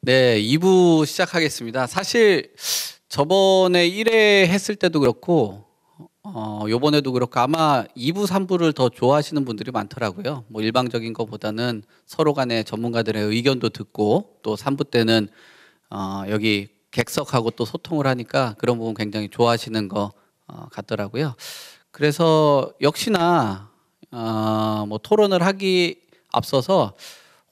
네, 2부 시작하겠습니다. 사실 저번에 1회 했을 때도 그렇고 요번에도 그렇고 아마 2부, 3부를 더 좋아하시는 분들이 많더라고요. 뭐 일방적인 것보다는 서로 간의 전문가들의 의견도 듣고 또 3부 때는 여기 객석하고 또 소통을 하니까 그런 부분 굉장히 좋아하시는 것 같더라고요. 그래서 역시나 뭐 토론을 하기 앞서서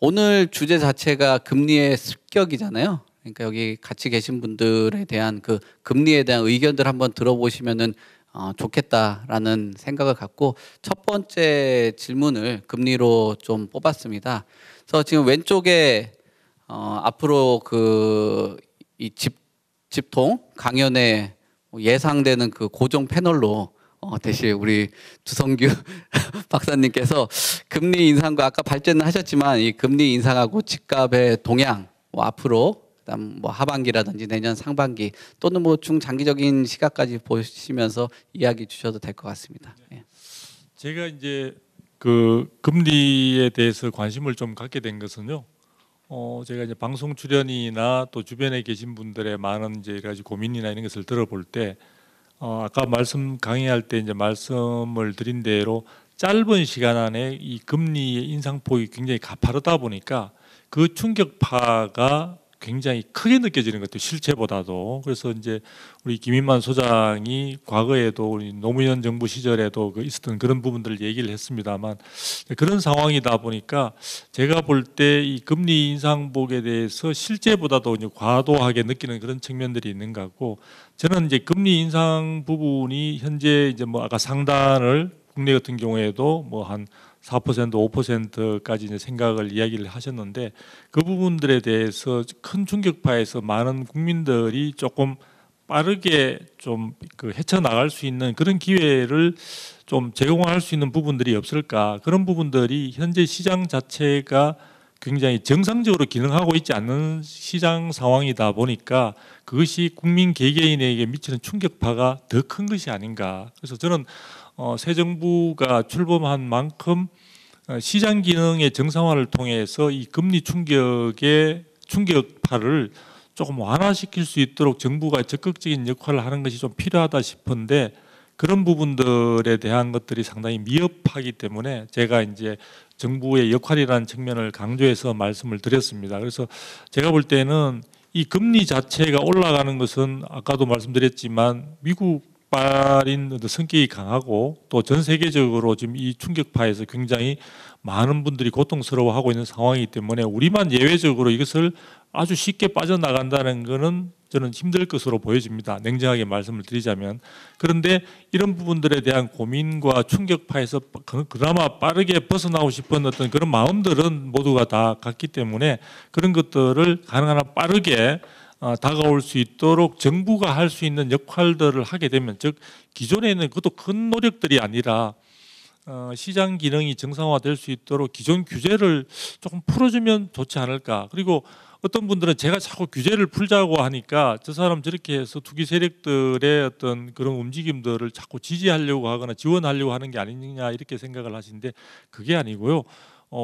오늘 주제 자체가 금리의 습격이잖아요. 그러니까 여기 같이 계신 분들에 대한 그 금리에 대한 의견들 한번 들어보시면은 좋겠다라는 생각을 갖고 첫 번째 질문을 금리로 좀 뽑았습니다. 그래서 지금 왼쪽에 앞으로 그 이 집통 강연에 예상되는 그 고정 패널로 대신 우리 주성규 박사님께서 금리 인상과 아까 발제는 하셨지만 이 금리 인상하고 집값의 동향 뭐 앞으로 그다음 뭐 하반기라든지 내년 상반기 또는 뭐 중장기적인 시각까지 보시면서 이야기 주셔도 될 것 같습니다. 예. 제가 이제 그 금리에 대해서 관심을 좀 갖게 된 것은요. 제가 이제 방송 출연이나 또 주변에 계신 분들의 많은 이제 여러 가지 고민이나 이런 것을 들어볼 때 아까 강의할 때 이제 말씀을 드린 대로 짧은 시간 안에 이 금리의 인상폭이 굉장히 가파르다 보니까 그 충격파가 굉장히 크게 느껴지는 것 같아요. 실체보다도. 그래서 이제 우리 김인만 소장이 과거에도 우리 노무현 정부 시절에도 있었던 그런 부분들을 얘기를 했습니다만 그런 상황이다 보니까 제가 볼 때 이 금리 인상폭에 대해서 실제보다도 이제 과도하게 느끼는 그런 측면들이 있는 것 같고 저는 이제 금리 인상 부분이 현재 이제 뭐 아까 상단을 국내 같은 경우에도 뭐 한 4%, 5%까지 이제 생각을 이야기를 하셨는데 그 부분들에 대해서 큰 충격파에서 많은 국민들이 조금 빠르게 좀 헤쳐나갈 수 있는 그런 기회를 좀 제공할 수 있는 부분들이 없을까. 그런 부분들이 현재 시장 자체가 굉장히 정상적으로 기능하고 있지 않는 시장 상황이다 보니까 그것이 국민 개개인에게 미치는 충격파가 더 큰 것이 아닌가. 그래서 저는 새 정부가 출범한 만큼 시장 기능의 정상화를 통해서 이 금리 충격의 충격파를 조금 완화시킬 수 있도록 정부가 적극적인 역할을 하는 것이 좀 필요하다 싶은데 그런 부분들에 대한 것들이 상당히 미흡하기 때문에 제가 이제 정부의 역할이라는 측면을 강조해서 말씀을 드렸습니다. 그래서 제가 볼 때는 이 금리 자체가 올라가는 것은 아까도 말씀드렸지만 미국 발인 성격이 강하고 또 전 세계적으로 지금 이 충격파에서 굉장히 많은 분들이 고통스러워하고 있는 상황이기 때문에 우리만 예외적으로 이것을 아주 쉽게 빠져나간다는 것은 저는 힘들 것으로 보여집니다. 냉정하게 말씀을 드리자면. 그런데 이런 부분들에 대한 고민과 충격파에서 그나마 빠르게 벗어나고 싶은 어떤 그런 마음들은 모두가 다 같기 때문에 그런 것들을 가능한 한 빠르게 다가올 수 있도록 정부가 할 수 있는 역할들을 하게 되면 즉 기존에는 그것도 큰 노력들이 아니라 시장 기능이 정상화될 수 있도록 기존 규제를 조금 풀어주면 좋지 않을까. 그리고 어떤 분들은 제가 자꾸 규제를 풀자고 하니까 저 사람 저렇게 해서 투기 세력들의 어떤 그런 움직임들을 자꾸 지지하려고 하거나 지원하려고 하는 게 아니냐 이렇게 생각을 하시는데 그게 아니고요.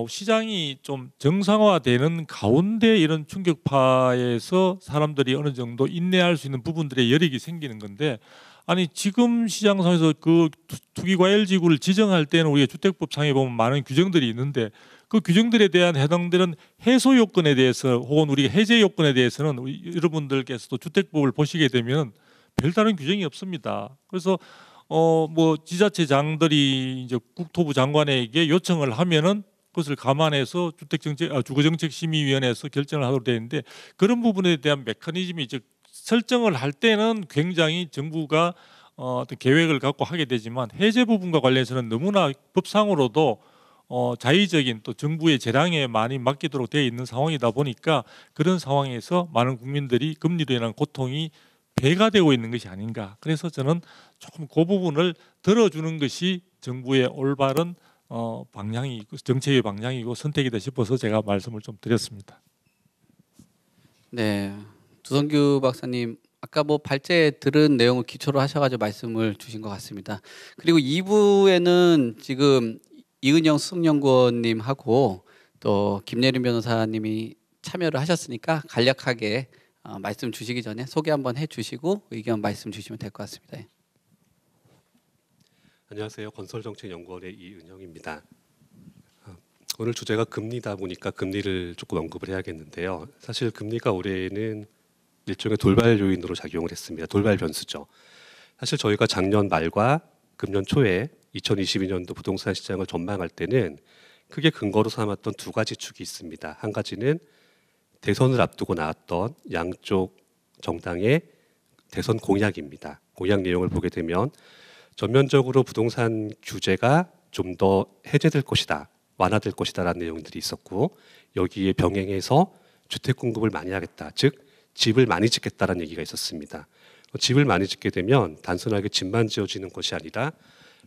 시장이 좀 정상화되는 가운데 이런 충격파에서 사람들이 어느 정도 인내할 수 있는 부분들의 여력이 생기는 건데 아니 지금 시장 상에서 그 투기과열 지구를 지정할 때는 우리가 주택법상에 보면 많은 규정들이 있는데 그 규정들에 대한 해당되는 해소 요건에 대해서 혹은 우리가 해제 요건에 대해서는 여러분들께서도 주택법을 보시게 되면 별다른 규정이 없습니다. 그래서 뭐 지자체장들이 이제 국토부 장관에게 요청을 하면은 그것을 감안해서 주거정책심의위원회에서 결정을 하도록 되어 있는데 그런 부분에 대한 메커니즘이 즉 설정을 할 때는 굉장히 정부가 어떤 계획을 갖고 하게 되지만 해제 부분과 관련해서는 너무나 법상으로도 자의적인 또 정부의 재량에 많이 맡기도록 되어 있는 상황이다 보니까 그런 상황에서 많은 국민들이 금리로 인한 고통이 배가 되고 있는 것이 아닌가. 그래서 저는 조금 그 부분을 들어주는 것이 정부의 올바른 방향이고 정책의 방향이고 선택이다 싶어서 제가 말씀을 좀 드렸습니다. 네, 주성규 박사님 아까 뭐 발제 들은 내용을 기초로 하셔가지고 말씀을 주신 것 같습니다. 그리고 2부에는 지금 이은영 수석연구원님하고 또 김예림 변호사님이 참여를 하셨으니까 간략하게 말씀 주시기 전에 소개 한번 해주시고 의견 말씀 주시면 될 것 같습니다. 안녕하세요. 건설정책연구원의 이은영입니다. 오늘 주제가 금리다 보니까 금리를 조금 언급을 해야겠는데요. 사실 금리가 올해는 일종의 돌발 요인으로 작용을 했습니다. 돌발 변수죠. 사실 저희가 작년 말과 금년 초에 2022년도 부동산 시장을 전망할 때는 크게 근거로 삼았던 두 가지 축이 있습니다. 한 가지는 대선을 앞두고 나왔던 양쪽 정당의 대선 공약입니다. 공약 내용을 보게 되면 전면적으로 부동산 규제가 좀 더 해제될 것이다, 완화될 것이다라는 내용들이 있었고, 여기에 병행해서 주택 공급을 많이 하겠다, 즉 집을 많이 짓겠다라는 얘기가 있었습니다. 집을 많이 짓게 되면 단순하게 집만 지어지는 것이 아니라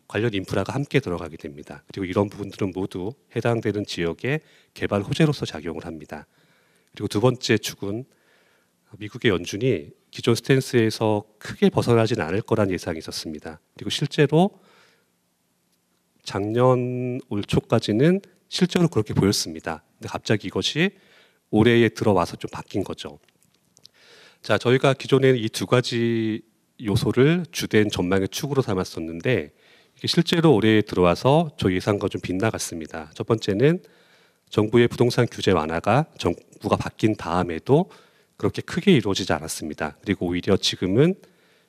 관련 인프라가 함께 들어가게 됩니다. 그리고 이런 부분들은 모두 해당되는 지역의 개발 호재로서 작용을 합니다. 그리고 두 번째 축은 미국의 연준이 기존 스탠스에서 크게 벗어나지는 않을 거란 예상이 있었습니다. 그리고 실제로 작년 올 초까지는 실제로 그렇게 보였습니다. 근데 갑자기 이것이 올해에 들어와서 좀 바뀐 거죠. 자, 저희가 기존에는 이 두 가지 요소를 주된 전망의 축으로 삼았었는데 이게 실제로 올해에 들어와서 저희 예상과 좀 빗나갔습니다. 첫 번째는 정부의 부동산 규제 완화가 정부가 바뀐 다음에도 그렇게 크게 이루어지지 않았습니다. 그리고 오히려 지금은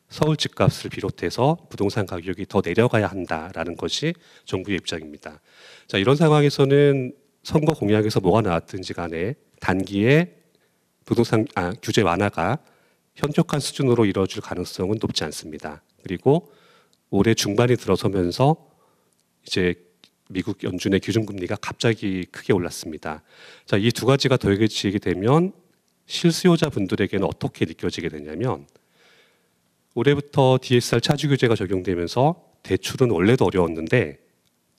서울 집값을 비롯해서 부동산 가격이 더 내려가야 한다라는 것이 정부의 입장입니다. 자, 이런 상황에서는 선거 공약에서 뭐가 나왔든지 간에 단기에 부동산 규제 완화가 현격한 수준으로 이루어질 가능성은 높지 않습니다. 그리고 올해 중반이 들어서면서 이제 미국 연준의 기준금리가 갑자기 크게 올랐습니다. 자, 이 두 가지가 더해지게 되면 실수요자분들에게는 어떻게 느껴지게 되냐면 올해부터 DSR 차주 규제가 적용되면서 대출은 원래도 어려웠는데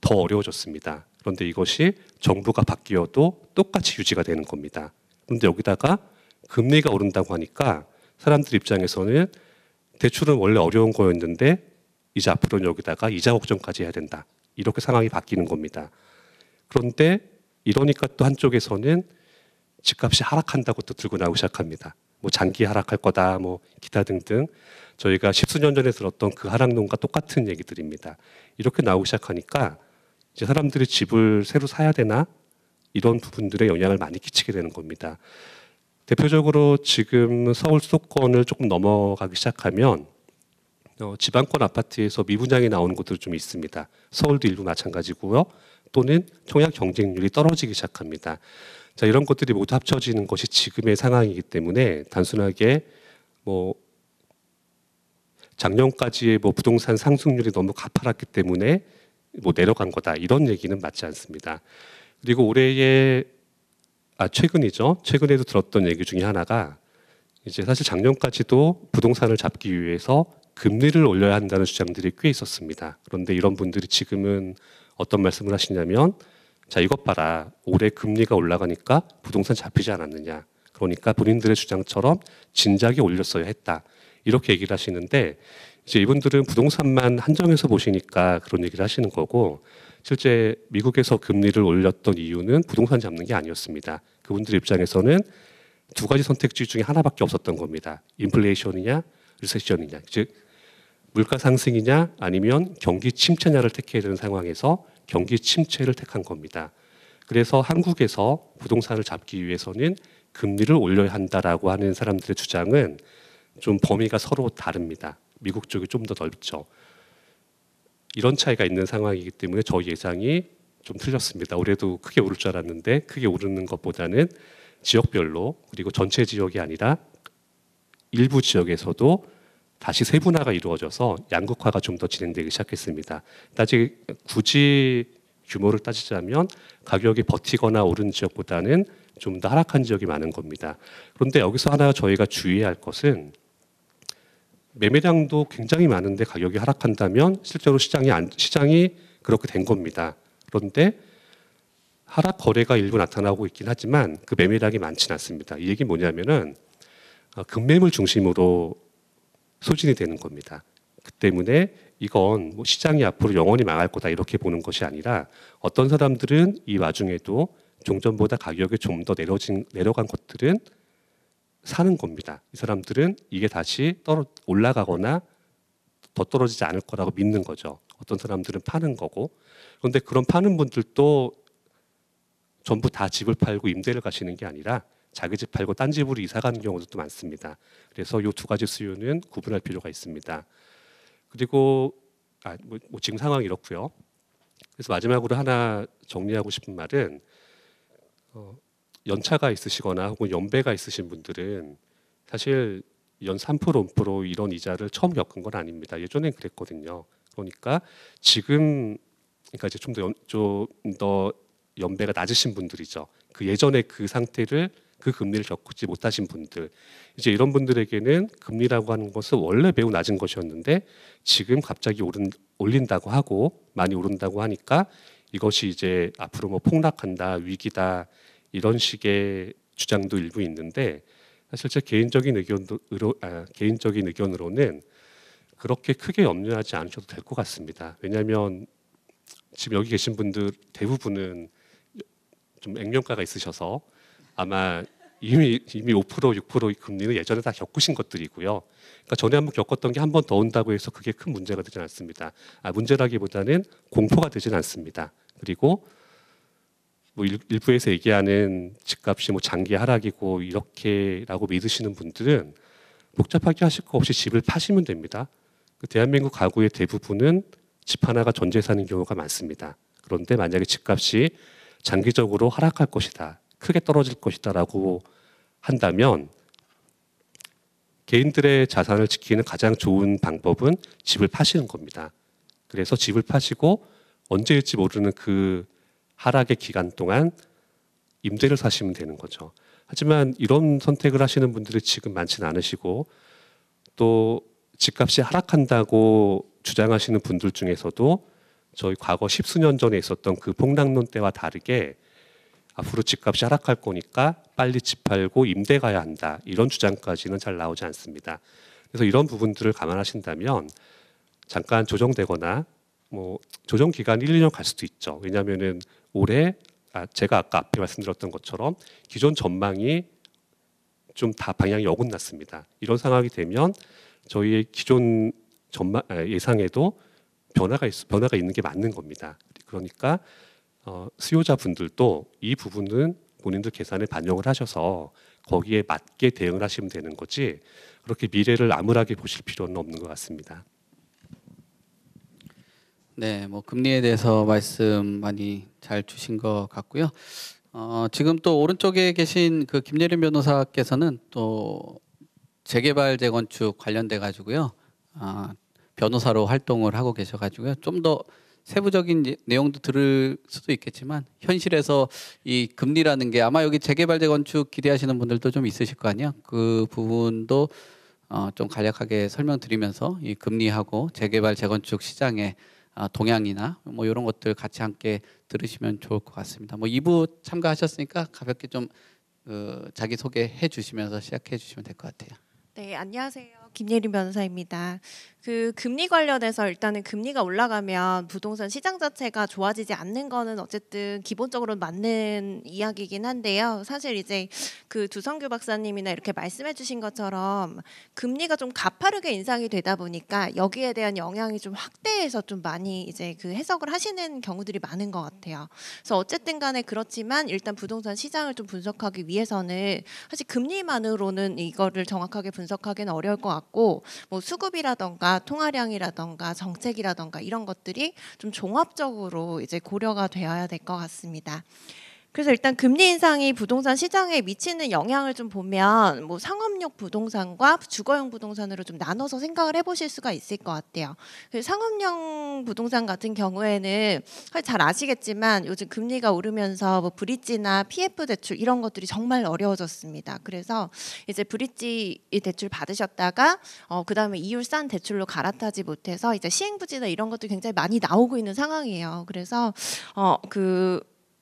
더 어려워졌습니다. 그런데 이것이 정부가 바뀌어도 똑같이 유지가 되는 겁니다. 그런데 여기다가 금리가 오른다고 하니까 사람들 입장에서는 대출은 원래 어려운 거였는데 이제 앞으로는 여기다가 이자 걱정까지 해야 된다. 이렇게 상황이 바뀌는 겁니다. 그런데 이러니까 또 한쪽에서는 집값이 하락한다고 또 들고 나오기 시작합니다. 뭐 장기 하락할 거다, 뭐 기타 등등 저희가 십수년 전에 들었던 그 하락론과 똑같은 얘기들입니다. 이렇게 나오기 시작하니까 이제 사람들이 집을 새로 사야 되나 이런 부분들에 영향을 많이 끼치게 되는 겁니다. 대표적으로 지금 서울 수도권을 조금 넘어가기 시작하면 지방권 아파트에서 미분양이 나오는 곳들 좀 있습니다. 서울도 일부 마찬가지고요. 또는 청약 경쟁률이 떨어지기 시작합니다. 자, 이런 것들이 모두 합쳐지는 것이 지금의 상황이기 때문에 단순하게 뭐 작년까지의 뭐 부동산 상승률이 너무 가파랐기 때문에 뭐 내려간 거다 이런 얘기는 맞지 않습니다. 그리고 올해의 최근이죠. 최근에도 들었던 얘기 중에 하나가 이제 사실 작년까지도 부동산을 잡기 위해서 금리를 올려야 한다는 주장들이 꽤 있었습니다. 그런데 이런 분들이 지금은 어떤 말씀을 하시냐면 자, 이것 봐라. 올해 금리가 올라가니까 부동산 잡히지 않았느냐. 그러니까 본인들의 주장처럼 진작에 올렸어야 했다. 이렇게 얘기를 하시는데 이제 이분들은 부동산만 한정해서 보시니까 그런 얘기를 하시는 거고 실제 미국에서 금리를 올렸던 이유는 부동산 잡는 게 아니었습니다. 그분들 입장에서는 두 가지 선택지 중에 하나밖에 없었던 겁니다. 인플레이션이냐 리세션이냐. 즉 물가 상승이냐 아니면 경기 침체냐를 택해야 되는 상황에서 경기 침체를 택한 겁니다. 그래서 한국에서 부동산을 잡기 위해서는 금리를 올려야 한다라고 하는 사람들의 주장은 좀 범위가 서로 다릅니다. 미국 쪽이 좀 더 넓죠. 이런 차이가 있는 상황이기 때문에 저희 예상이 좀 틀렸습니다. 올해도 크게 오를 줄 알았는데 크게 오르는 것보다는 지역별로 그리고 전체 지역이 아니라 일부 지역에서도 다시 세분화가 이루어져서 양극화가 좀 더 진행되기 시작했습니다. 굳이 규모를 따지자면 가격이 버티거나 오른 지역보다는 좀 더 하락한 지역이 많은 겁니다. 그런데 여기서 하나 저희가 주의해야 할 것은 매매량도 굉장히 많은데 가격이 하락한다면 실제로 시장이 그렇게 된 겁니다. 그런데 하락 거래가 일부 나타나고 있긴 하지만 그 매매량이 많지는 않습니다. 이 얘기 뭐냐면은 급매물 중심으로 소진이 되는 겁니다. 그 때문에 이건 뭐 시장이 앞으로 영원히 망할 거다 이렇게 보는 것이 아니라 어떤 사람들은 이 와중에도 종전보다 가격이 좀 더 내려간 것들은 사는 겁니다. 이 사람들은 이게 다시 올라가거나 더 떨어지지 않을 거라고 믿는 거죠. 어떤 사람들은 파는 거고. 그런데 그런 파는 분들도 전부 다 집을 팔고 임대를 가시는 게 아니라 자기 집 팔고 딴 집으로 이사 가는 경우도 많습니다. 그래서 이 두 가지 수요는 구분할 필요가 있습니다. 그리고 지금 상황이 이렇고요. 그래서 마지막으로 하나 정리하고 싶은 말은 연차가 있으시거나 혹은 연배가 있으신 분들은 사실 연 3%, 5% 이런 이자를 처음 겪은 건 아닙니다. 예전엔 그랬거든요. 그러니까 지금 그러니까 이제 좀 더 연배가 낮으신 분들이죠. 그 예전에 그 상태를 그 금리를 겪지 못하신 분들 이제 이런 분들에게는 금리라고 하는 것은 원래 매우 낮은 것이었는데 지금 갑자기 올린다고 하고 많이 오른다고 하니까 이것이 이제 앞으로 뭐 폭락한다 위기다 이런 식의 주장도 일부 있는데 사실 제 개인적인 의견으로는 그렇게 크게 염려하지 않으셔도 될 것 같습니다. 왜냐하면 지금 여기 계신 분들 대부분은 좀 액면가가 있으셔서 아마 이미 5%, 6% 금리는 예전에 다 겪으신 것들이고요. 그러니까 전에 한번 겪었던 게 한 번 더 온다고 해서 그게 큰 문제가 되진 않습니다. 문제라기보다는 공포가 되진 않습니다. 그리고 뭐 일부에서 얘기하는 집값이 뭐 장기 하락이고 이렇게라고 믿으시는 분들은 복잡하게 하실 거 없이 집을 파시면 됩니다. 그 대한민국 가구의 대부분은 집 하나가 전 재산인 경우가 많습니다. 그런데 만약에 집값이 장기적으로 하락할 것이다, 크게 떨어질 것이다라고 한다면 개인들의 자산을 지키는 가장 좋은 방법은 집을 파시는 겁니다. 그래서 집을 파시고 언제일지 모르는 그 하락의 기간 동안 임대를 사시면 되는 거죠. 하지만 이런 선택을 하시는 분들이 지금 많지는 않으시고 또 집값이 하락한다고 주장하시는 분들 중에서도 저희 과거 10수년 전에 있었던 그 폭락론 때와 다르게 앞으로 집값이 하락할 거니까 빨리 집 팔고 임대 가야 한다 이런 주장까지는 잘 나오지 않습니다. 그래서 이런 부분들을 감안하신다면 잠깐 조정되거나 뭐 조정 기간 1, 2년 갈 수도 있죠. 왜냐하면은 올해 제가 아까 앞에 말씀드렸던 것처럼 기존 전망이 좀 다 방향이 어긋났습니다. 이런 상황이 되면 저희의 기존 예상에도 변화가 있는 게 맞는 겁니다. 그러니까 수요자분들도 이 부분은 본인들 계산에 반영을 하셔서 거기에 맞게 대응을 하시면 되는 거지 그렇게 미래를 암울하게 보실 필요는 없는 것 같습니다. 네, 뭐 금리에 대해서 말씀 많이 잘 주신 것 같고요. 지금 또 오른쪽에 계신 그 김예린 변호사께서는 또 재개발 재건축 관련돼 가지고요. 변호사로 활동을 하고 계셔가지고요. 좀 더 세부적인 내용도 들을 수도 있겠지만 현실에서 이 금리라는 게 아마 여기 재개발 재건축 기대하시는 분들도 좀 있으실 거 아니에요. 그 부분도 좀 간략하게 설명드리면서 이 금리하고 재개발 재건축 시장의 동향이나 뭐 이런 것들 같이 함께 들으시면 좋을 것 같습니다. 뭐 2부 참가하셨으니까 가볍게 좀 자기 소개해 주시면서 시작해 주시면 될 것 같아요. 네, 안녕하세요. 김예린 변호사입니다. 그 금리 관련해서 일단은 금리가 올라가면 부동산 시장 자체가 좋아지지 않는 거는 어쨌든 기본적으로 맞는 이야기이긴 한데요. 사실 이제 그 두성규 박사님이나 이렇게 말씀해 주신 것처럼 금리가 좀 가파르게 인상이 되다 보니까 여기에 대한 영향이 좀 확대해서 좀 많이 이제 그 해석을 하시는 경우들이 많은 것 같아요. 그래서 어쨌든 간에 그렇지만 일단 부동산 시장을 좀 분석하기 위해서는 사실 금리만으로는 이거를 정확하게 분석하기는 어려울 것 같고 뭐 수급이라던가 통화량이라던가 정책이라던가 이런 것들이 좀 종합적으로 이제 고려가 되어야 될 것 같습니다. 그래서 일단 금리 인상이 부동산 시장에 미치는 영향을 좀 보면 뭐 상업용 부동산과 주거용 부동산으로 좀 나눠서 생각을 해보실 수가 있을 것 같아요. 상업용 부동산 같은 경우에는 잘 아시겠지만 요즘 금리가 오르면서 뭐 브릿지나 PF 대출 이런 것들이 정말 어려워졌습니다. 그래서 이제 브릿지 대출 받으셨다가 그다음에 이율 싼 대출로 갈아타지 못해서 이제 시행부지나 이런 것들이 굉장히 많이 나오고 있는 상황이에요. 그래서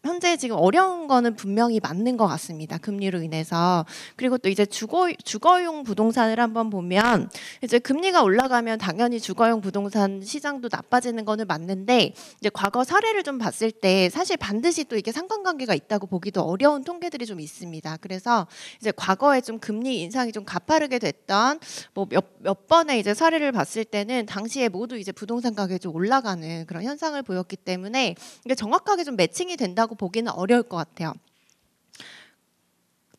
현재 지금 어려운 거는 분명히 맞는 것 같습니다. 금리로 인해서. 그리고 또 이제 주거용 부동산을 한번 보면 이제 금리가 올라가면 당연히 주거용 부동산 시장도 나빠지는 거는 맞는데 이제 과거 사례를 좀 봤을 때 사실 반드시 또 이게 상관관계가 있다고 보기도 어려운 통계들이 좀 있습니다. 그래서 이제 과거에 좀 금리 인상이 좀 가파르게 됐던 뭐 몇 번의 이제 사례를 봤을 때는 당시에 모두 이제 부동산 가격이 좀 올라가는 그런 현상을 보였기 때문에 이게 정확하게 좀 매칭이 된다고 보기는 어려울 것 같아요.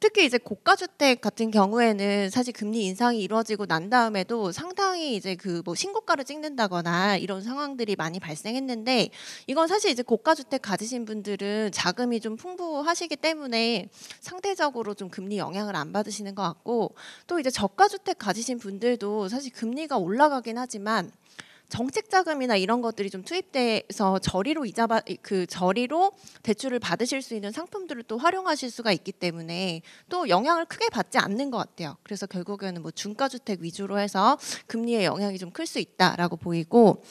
특히 이제 고가주택 같은 경우에는 사실 금리 인상이 이루어지고 난 다음에도 상당히 이제 그 뭐 신고가를 찍는다거나 이런 상황들이 많이 발생했는데 이건 사실 이제 고가주택 가지신 분들은 자금이 좀 풍부하시기 때문에 상대적으로 좀 금리 영향을 안 받으시는 것 같고 또 이제 저가주택 가지신 분들도 사실 금리가 올라가긴 하지만 정책 자금이나 이런 것들이 좀 투입돼서 저리로 저리로 대출을 받으실 수 있는 상품들을 또 활용하실 수가 있기 때문에 또 영향을 크게 받지 않는 것 같아요. 그래서 결국에는 뭐 중가주택 위주로 해서 금리의 영향이 좀 클 수 있다라고 보이고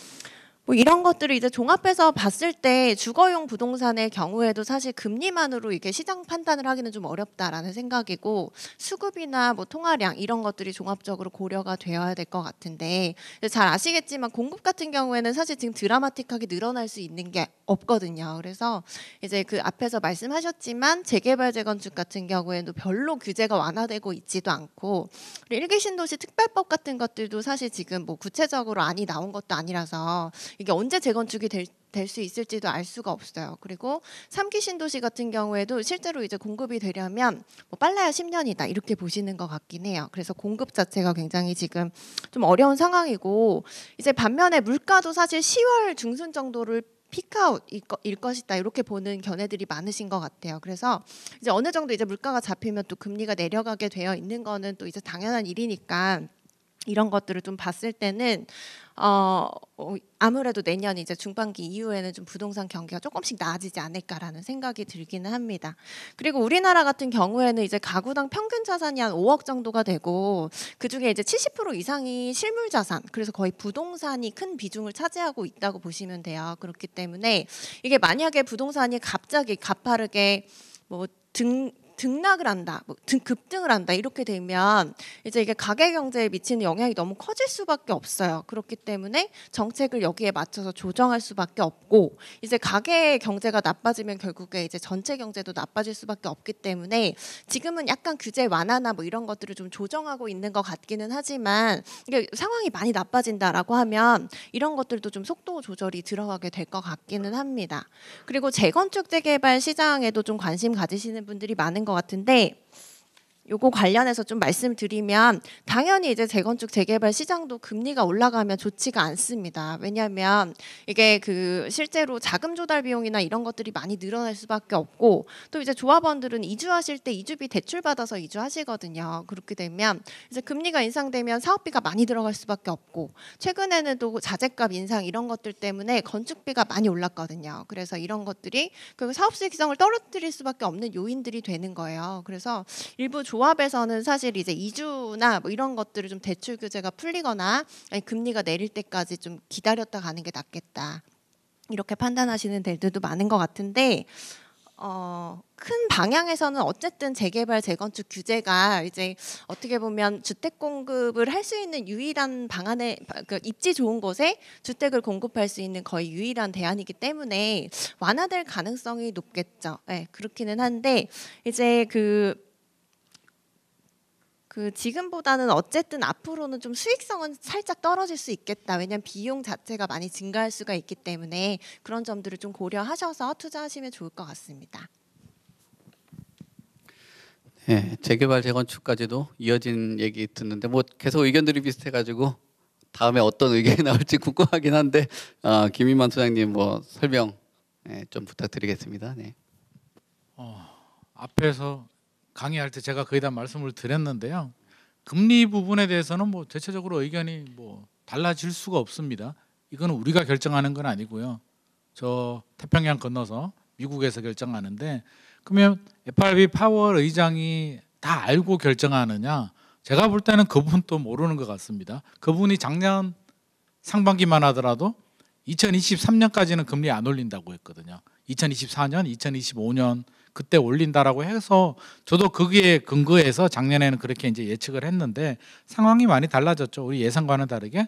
뭐 이런 것들을 이제 종합해서 봤을 때 주거용 부동산의 경우에도 사실 금리만으로 이게 시장 판단을 하기는 좀 어렵다라는 생각이고 수급이나 뭐 통화량 이런 것들이 종합적으로 고려가 되어야 될 것 같은데 잘 아시겠지만 공급 같은 경우에는 사실 지금 드라마틱하게 늘어날 수 있는 게 없거든요. 그래서 이제 그 앞에서 말씀하셨지만 재개발 재건축 같은 경우에도 별로 규제가 완화되고 있지도 않고 그리고 일기 신도시 특별법 같은 것들도 사실 지금 뭐 구체적으로 안이 나온 것도 아니라서 이게 언제 재건축이 될 수 있을지도 알 수가 없어요. 그리고 3기 신도시 같은 경우에도 실제로 이제 공급이 되려면 뭐 빨라야 10년이다 이렇게 보시는 것 같긴 해요. 그래서 공급 자체가 굉장히 지금 좀 어려운 상황이고 이제 반면에 물가도 사실 10월 중순 정도를 피크아웃일 것이다 이렇게 보는 견해들이 많으신 것 같아요. 그래서 이제 어느 정도 이제 물가가 잡히면 또 금리가 내려가게 되어 있는 거는 또 이제 당연한 일이니까 이런 것들을 좀 봤을 때는 아무래도 내년 이제 중반기 이후에는 좀 부동산 경기가 조금씩 나아지지 않을까라는 생각이 들기는 합니다. 그리고 우리나라 같은 경우에는 이제 가구당 평균 자산이 한 5억 정도가 되고 그 중에 이제 70% 이상이 실물 자산, 그래서 거의 부동산이 큰 비중을 차지하고 있다고 보시면 돼요. 그렇기 때문에 이게 만약에 부동산이 갑자기 가파르게 뭐 등락을 한다, 급등을 한다 이렇게 되면 이제 이게 가계 경제에 미치는 영향이 너무 커질 수밖에 없어요. 그렇기 때문에 정책을 여기에 맞춰서 조정할 수밖에 없고 이제 가계 경제가 나빠지면 결국에 이제 전체 경제도 나빠질 수밖에 없기 때문에 지금은 약간 규제 완화나 뭐 이런 것들을 좀 조정하고 있는 것 같기는 하지만 이게 상황이 많이 나빠진다라고 하면 이런 것들도 좀 속도 조절이 들어가게 될 것 같기는 합니다. 그리고 재건축 재개발 시장에도 좀 관심 가지시는 분들이 많은 것 같은데 요거 관련해서 좀 말씀드리면 당연히 이제 재건축 재개발 시장도 금리가 올라가면 좋지가 않습니다. 왜냐하면 이게 그 실제로 자금 조달 비용이나 이런 것들이 많이 늘어날 수밖에 없고 또 이제 조합원들은 이주하실 때 이주비 대출 받아서 이주하시거든요. 그렇게 되면 이제 금리가 인상되면 사업비가 많이 들어갈 수밖에 없고 최근에는 또 자재값 인상 이런 것들 때문에 건축비가 많이 올랐거든요. 그래서 이런 것들이 그 사업 수익성을 떨어뜨릴 수밖에 없는 요인들이 되는 거예요. 그래서 일부 조합에서는 사실 이제 이주나 뭐 이런 것들을 좀 대출 규제가 풀리거나 아니 금리가 내릴 때까지 좀 기다렸다 가는 게 낫겠다 이렇게 판단하시는 데들도 많은 것 같은데 큰 방향에서는 어쨌든 재개발 재건축 규제가 이제 어떻게 보면 주택 공급을 할 수 있는 유일한 방안에 그 입지 좋은 곳에 주택을 공급할 수 있는 거의 유일한 대안이기 때문에 완화될 가능성이 높겠죠. 네, 그렇기는 한데 이제 그 지금보다는 어쨌든 앞으로는 좀 수익성은 살짝 떨어질 수 있겠다. 왜냐하면 비용 자체가 많이 증가할 수가 있기 때문에 그런 점들을 좀 고려하셔서 투자하시면 좋을 것 같습니다. 네, 재개발 재건축까지도 이어진 얘기 듣는데 뭐 계속 의견들이 비슷해가지고 다음에 어떤 의견이 나올지 궁금하긴 한데 김인만 소장님 뭐 설명 좀 부탁드리겠습니다. 네. 앞에서 강의할 때 제가 거의 다 말씀을 드렸는데요. 금리 부분에 대해서는 뭐 대체적으로 의견이 뭐 달라질 수가 없습니다. 이거는 우리가 결정하는 건 아니고요. 저 태평양 건너서 미국에서 결정하는데 그러면 FRB 파월 의장이 다 알고 결정하느냐? 제가 볼 때는 그분도 모르는 것 같습니다. 그분이 작년 상반기만 하더라도 2023년까지는 금리 안 올린다고 했거든요. 2024년, 2025년 그때 올린다라고 해서 저도 거기에 근거해서 작년에는 그렇게 이제 예측을 했는데 상황이 많이 달라졌죠. 우리 예상과는 다르게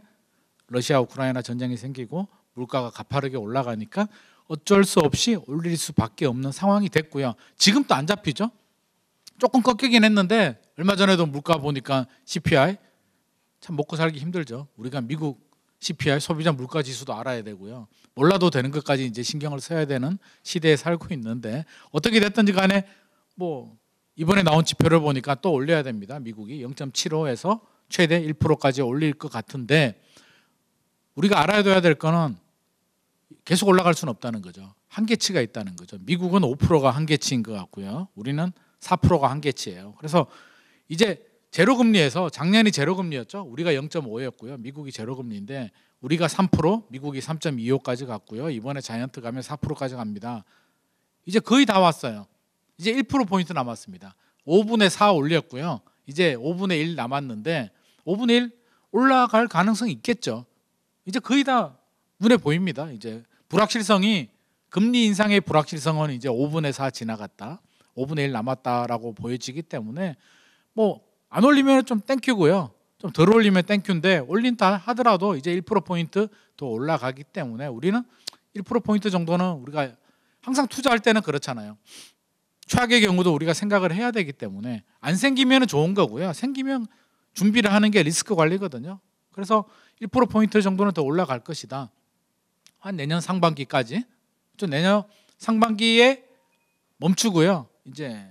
러시아 우크라이나 전쟁이 생기고 물가가 가파르게 올라가니까 어쩔 수 없이 올릴 수밖에 없는 상황이 됐고요. 지금 또 안 잡히죠. 조금 꺾이긴 했는데 얼마 전에도 물가 보니까 CPI 참 먹고 살기 힘들죠. 우리가 미국 CPI 소비자 물가 지수도 알아야 되고요. 몰라도 되는 것까지 이제 신경을 써야 되는 시대에 살고 있는데 어떻게 됐든지 간에 뭐 이번에 나온 지표를 보니까 또 올려야 됩니다. 미국이 0.75에서 최대 1%까지 올릴 것 같은데 우리가 알아야 될 거는 계속 올라갈 수는 없다는 거죠. 한계치가 있다는 거죠. 미국은 5%가 한계치인 것 같고요. 우리는 4%가 한계치예요. 그래서 이제 제로금리에서 작년이 제로금리였죠. 우리가 0.5였고요. 미국이 제로금리인데 우리가 3%, 미국이 3.25까지 갔고요. 이번에 자이언트 가면 4%까지 갑니다. 이제 거의 다 왔어요. 이제 1%포인트 남았습니다. 5분의 4 올렸고요. 이제 5분의 1 남았는데 5분의 1 올라갈 가능성이 있겠죠. 이제 거의 다 눈에 보입니다. 이제 불확실성이 금리 인상의 불확실성은 이제 5분의 4 지나갔다. 5분의 1 남았다라고 보여지기 때문에 뭐 안 올리면 좀 땡큐고요. 좀 덜 올리면 땡큐인데 올린다 하더라도 이제 1%포인트 더 올라가기 때문에 우리는 1%포인트 정도는 우리가 항상 투자할 때는 그렇잖아요. 최악의 경우도 우리가 생각을 해야 되기 때문에 안 생기면 좋은 거고요. 생기면 준비를 하는 게 리스크 관리거든요. 그래서 1%포인트 정도는 더 올라갈 것이다. 한 내년 상반기까지. 좀 내년 상반기에 멈추고요. 이제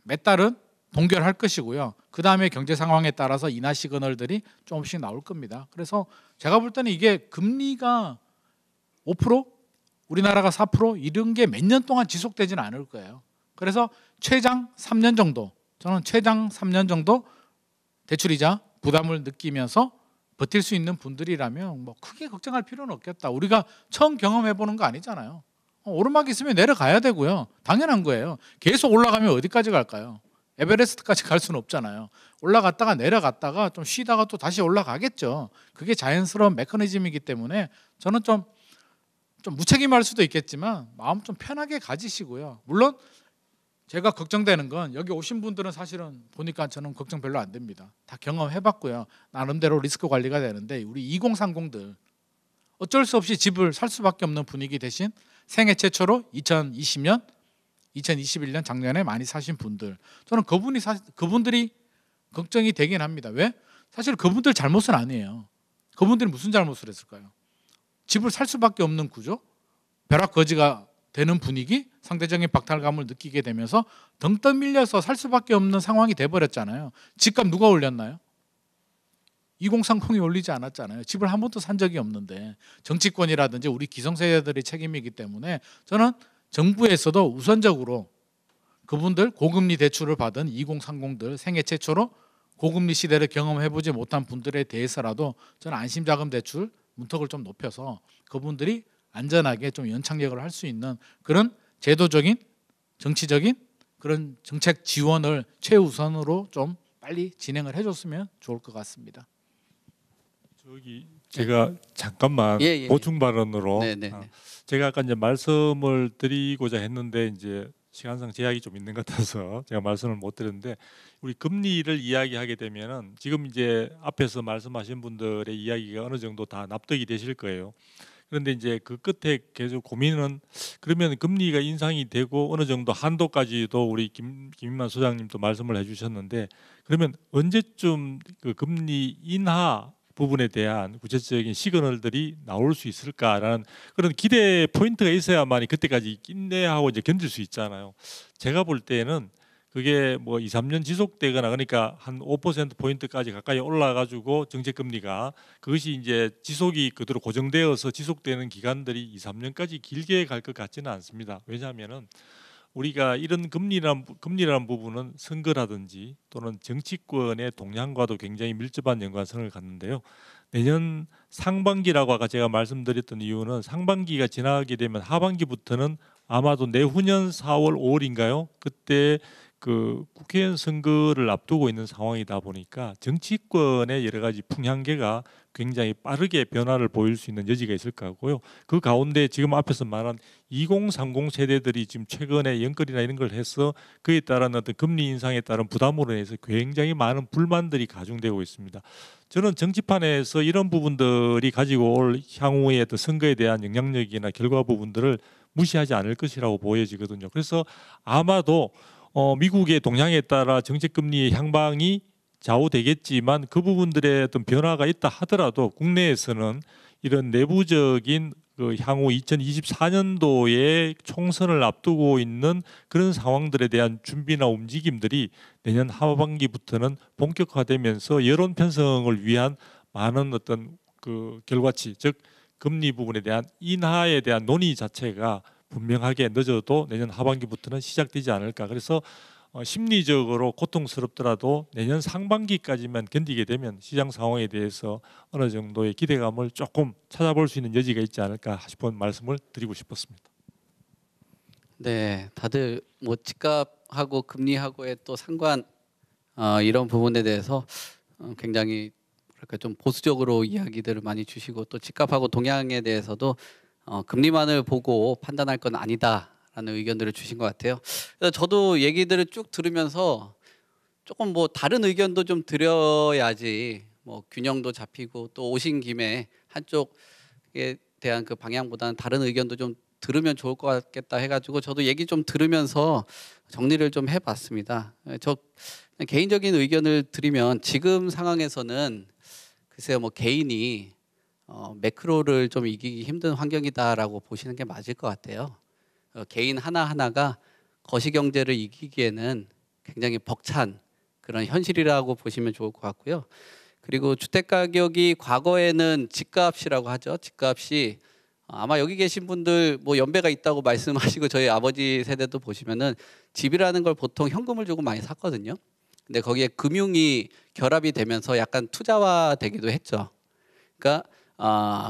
몇 달은 동결할 것이고요. 그 다음에 경제 상황에 따라서 인하 시그널들이 조금씩 나올 겁니다. 그래서 제가 볼 때는 이게 금리가 5%, 우리나라가 4% 이런 게 몇 년 동안 지속되지는 않을 거예요. 그래서 최장 3년 정도, 저는 최장 3년 정도 대출이자 부담을 느끼면서 버틸 수 있는 분들이라면 뭐 크게 걱정할 필요는 없겠다. 우리가 처음 경험해 보는 거 아니잖아요. 오르막이 있으면 내려가야 되고요. 당연한 거예요. 계속 올라가면 어디까지 갈까요? 에베레스트까지 갈 수는 없잖아요. 올라갔다가 내려갔다가 좀 쉬다가 또 다시 올라가겠죠. 그게 자연스러운 메커니즘이기 때문에 저는 좀 무책임할 수도 있겠지만 마음 좀 편하게 가지시고요. 물론 제가 걱정되는 건 여기 오신 분들은 사실은 보니까 저는 걱정 별로 안 됩니다. 다 경험해봤고요. 나름대로 리스크 관리가 되는데 우리 2030들 어쩔 수 없이 집을 살 수밖에 없는 분위기 대신 생애 최초로 2020년 2021년 작년에 많이 사신 분들, 저는 그분들이 걱정이 되긴 합니다. 왜? 사실 그분들 잘못은 아니에요. 그분들이 무슨 잘못을 했을까요? 집을 살 수밖에 없는 구조, 벼락거지가 되는 분위기, 상대적인 박탈감을 느끼게 되면서 등 떠밀려서 살 수밖에 없는 상황이 돼버렸잖아요. 집값 누가 올렸나요? 2030이 올리지 않았잖아요. 집을 한 번도 산 적이 없는데 정치권이라든지 우리 기성세대들의 책임이기 때문에 저는 정부에서도 우선적으로 그분들 고금리 대출을 받은 2030들 생애 최초로 고금리 시대를 경험해보지 못한 분들에 대해서라도 저는 안심자금 대출 문턱을 좀 높여서 그분들이 안전하게 좀 연착륙을 할 수 있는 그런 제도적인 정치적인 그런 정책 지원을 최우선으로 좀 빨리 진행을 해줬으면 좋을 것 같습니다. 저기 제가 잠깐만 보충 발언으로 제가 아까 이제 말씀을 드리고자 했는데 이제 시간상 제약이 좀 있는 것 같아서 제가 말씀을 못 드렸는데 우리 금리를 이야기하게 되면은 지금 이제 앞에서 말씀하신 분들의 이야기가 어느 정도 다 납득이 되실 거예요. 그런데 이제 그 끝에 계속 고민은 그러면 금리가 인상이 되고 어느 정도 한도까지도 우리 김인만 소장님도 말씀을 해주셨는데 그러면 언제쯤 그 금리 인하 부분에 대한 구체적인 시그널들이 나올 수 있을까라는 그런 기대 포인트가 있어야만이 그때까지 인내하고 이제 견딜 수 있잖아요. 제가 볼 때는 그게 뭐 2, 3년 지속되거나 그러니까 한 5% 포인트까지 가까이 올라가지고 정책 금리가 그것이 이제 지속이 그대로 고정되어서 지속되는 기간들이 2, 3년까지 길게 갈 것 같지는 않습니다. 왜냐하면은 우리가 이런 금리라는 부분은 선거라든지 또는 정치권의 동향과도 굉장히 밀접한 연관성을 갖는데요. 내년 상반기라고 아까 제가 말씀드렸던 이유는 상반기가 지나게 되면 하반기부터는 아마도 내후년 4월, 5월인가요? 그때 그 국회의원 선거를 앞두고 있는 상황이다 보니까 정치권의 여러 가지 풍향계가 굉장히 빠르게 변화를 보일 수 있는 여지가 있을 것 같고요. 그 가운데 지금 앞에서 말한 2030 세대들이 지금 최근에 연끌이나 이런 걸 해서 그에 따른 어떤 금리 인상에 따른 부담으로 인해서 굉장히 많은 불만들이 가중되고 있습니다. 저는 정치판에서 이런 부분들이 가지고 올 향후의 어떤 선거에 대한 영향력이나 결과 부분들을 무시하지 않을 것이라고 보여지거든요. 그래서 아마도 미국의 동향에 따라 정책금리의 향방이 좌우되겠지만 그 부분들의 어떤 변화가 있다 하더라도 국내에서는 이런 내부적인 그 향후 2024년도에 총선을 앞두고 있는 그런 상황들에 대한 준비나 움직임들이 내년 하반기부터는 본격화되면서 여론 편성을 위한 많은 어떤 그 결과치, 즉 금리 부분에 대한 인하에 대한 논의 자체가 분명하게 늦어도 내년 하반기부터는 시작되지 않을까. 그래서 심리적으로 고통스럽더라도 내년 상반기까지만 견디게 되면 시장 상황에 대해서 어느 정도의 기대감을 조금 찾아볼 수 있는 여지가 있지 않을까 싶은 말씀을 드리고 싶었습니다. 네, 다들 뭐 집값하고 금리하고의 또 상관 이런 부분에 대해서 굉장히 그러니까 좀 보수적으로 이야기들을 많이 주시고 또 집값하고 동향에 대해서도 금리만을 보고 판단할 건 아니다라는 의견들을 주신 것 같아요. 그래서 저도 얘기들을 쭉 들으면서 조금 뭐 다른 의견도 좀 드려야지 뭐 균형도 잡히고 또 오신 김에 한쪽에 대한 그 방향보다는 다른 의견도 좀 들으면 좋을 것 같겠다 해가지고 저도 얘기 좀 들으면서 정리를 좀 해봤습니다. 저 개인적인 의견을 드리면 지금 상황에서는 글쎄요 뭐 개인이 매크로를 좀 이기기 힘든 환경이다라고 보시는 게 맞을 것 같아요. 개인 하나하나가 거시경제를 이기기에는 굉장히 벅찬 그런 현실이라고 보시면 좋을 것 같고요. 그리고 주택가격이 과거에는 집값이라고 하죠. 집값이 아마 여기 계신 분들 뭐 연배가 있다고 말씀하시고 저희 아버지 세대도 보시면은 집이라는 걸 보통 현금을 주고 많이 샀거든요. 근데 거기에 금융이 결합이 되면서 약간 투자화되기도 했죠. 그러니까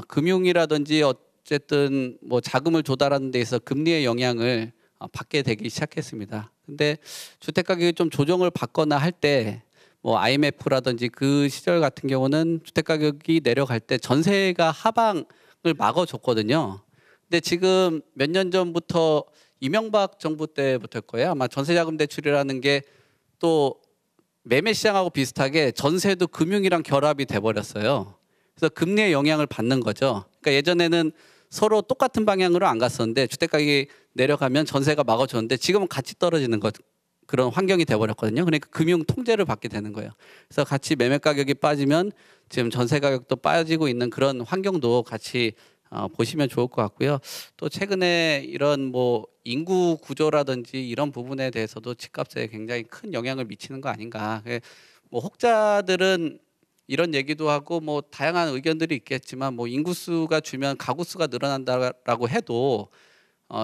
금융이라든지 어쨌든 뭐 자금을 조달하는 데 있어서 금리의 영향을 받게 되기 시작했습니다. 근데 주택 가격이 좀 조정을 받거나 할 때 뭐 IMF라든지 그 시절 같은 경우는 주택 가격이 내려갈 때 전세가 하방을 막아줬거든요. 근데 지금 몇 년 전부터 이명박 정부 때부터일 거예요. 아마 전세자금 대출이라는 게 또 매매 시장하고 비슷하게 전세도 금융이랑 결합이 돼 버렸어요. 그래서 금리의 영향을 받는 거죠. 그러니까 예전에는 서로 똑같은 방향으로 안 갔었는데 주택 가격이 내려가면 전세가 막아줬는데 지금은 같이 떨어지는 것 그런 환경이 돼버렸거든요. 그러니까 금융 통제를 받게 되는 거예요. 그래서 같이 매매 가격이 빠지면 지금 전세 가격도 빠지고 있는 그런 환경도 같이 보시면 좋을 것 같고요. 또 최근에 이런 뭐 인구 구조라든지 이런 부분에 대해서도 집값에 굉장히 큰 영향을 미치는 거 아닌가. 뭐 혹자들은 이런 얘기도 하고 뭐 다양한 의견들이 있겠지만 뭐 인구수가 주면 가구 수가 늘어난다라고 해도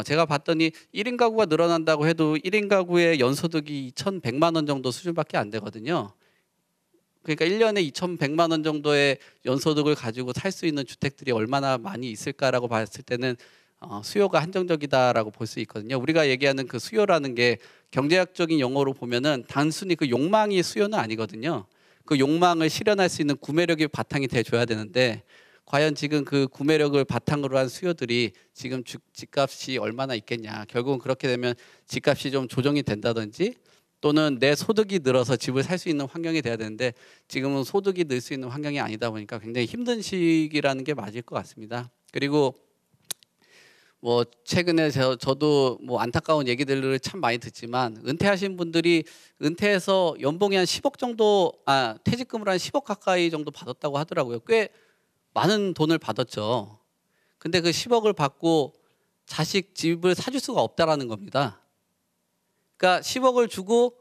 제가 봤더니 1인 가구가 늘어난다고 해도 1인 가구의 연소득이 2,100만 원 정도 수준밖에 안 되거든요. 그러니까 1년에 2,100만 원 정도의 연소득을 가지고 살 수 있는 주택들이 얼마나 많이 있을까라고 봤을 때는 수요가 한정적이다라고 볼 수 있거든요. 우리가 얘기하는 그 수요라는 게 경제학적인 용어로 보면은 단순히 그 욕망이 수요는 아니거든요. 그 욕망을 실현할 수 있는 구매력이 바탕이 돼줘야 되는데 과연 지금 그 구매력을 바탕으로 한 수요들이 지금 집값이 얼마나 있겠냐. 결국은 그렇게 되면 집값이 좀 조정이 된다든지 또는 내 소득이 늘어서 집을 살 수 있는 환경이 돼야 되는데 지금은 소득이 늘 수 있는 환경이 아니다 보니까 굉장히 힘든 시기라는 게 맞을 것 같습니다. 그리고 뭐 최근에 저도 뭐 안타까운 얘기들을 참 많이 듣지만 은퇴하신 분들이 은퇴해서 연봉이 한 10억 정도 퇴직금을 한 10억 가까이 정도 받았다고 하더라고요. 꽤 많은 돈을 받았죠. 근데 그 10억을 받고 자식 집을 사줄 수가 없다라는 겁니다. 그러니까 10억을 주고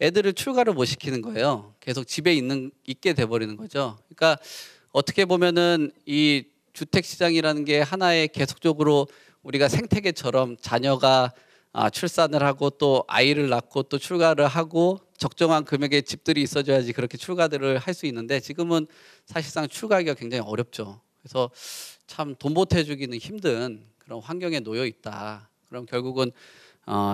애들을 출가를 못 시키는 거예요. 계속 집에 있게 돼버리는 거죠. 그러니까 어떻게 보면은 이 주택 시장이라는 게 하나의 계속적으로 우리가 생태계처럼 자녀가 출산을 하고 또 아이를 낳고 또 출가를 하고 적정한 금액의 집들이 있어줘야지 그렇게 출가들을 할 수 있는데 지금은 사실상 출가하기가 굉장히 어렵죠. 그래서 참 돈 보태주기는 힘든 그런 환경에 놓여 있다. 그럼 결국은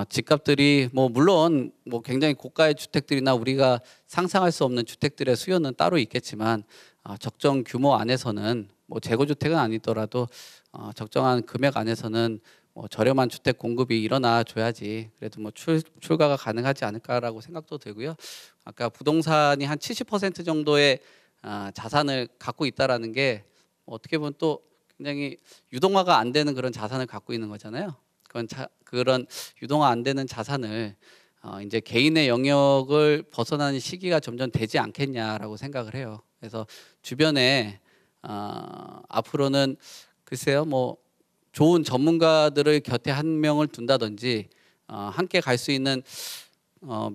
집값들이 뭐 물론 뭐 굉장히 고가의 주택들이나 우리가 상상할 수 없는 주택들의 수요는 따로 있겠지만 적정 규모 안에서는 뭐 재고 주택은 아니더라도 적정한 금액 안에서는 뭐 저렴한 주택 공급이 일어나 줘야지 그래도 뭐 출가가 가능하지 않을까라고 생각도 들고요. 아까 부동산이 한 70% 정도의 자산을 갖고 있다라는 게 어떻게 보면 또 굉장히 유동화가 안 되는 그런 자산을 갖고 있는 거잖아요. 그런 유동화 안 되는 자산을 이제 개인의 영역을 벗어나는 시기가 점점 되지 않겠냐라고 생각을 해요. 그래서 주변에 앞으로는 글쎄요, 뭐 좋은 전문가들을 곁에 한 명을 둔다든지 함께 갈 수 있는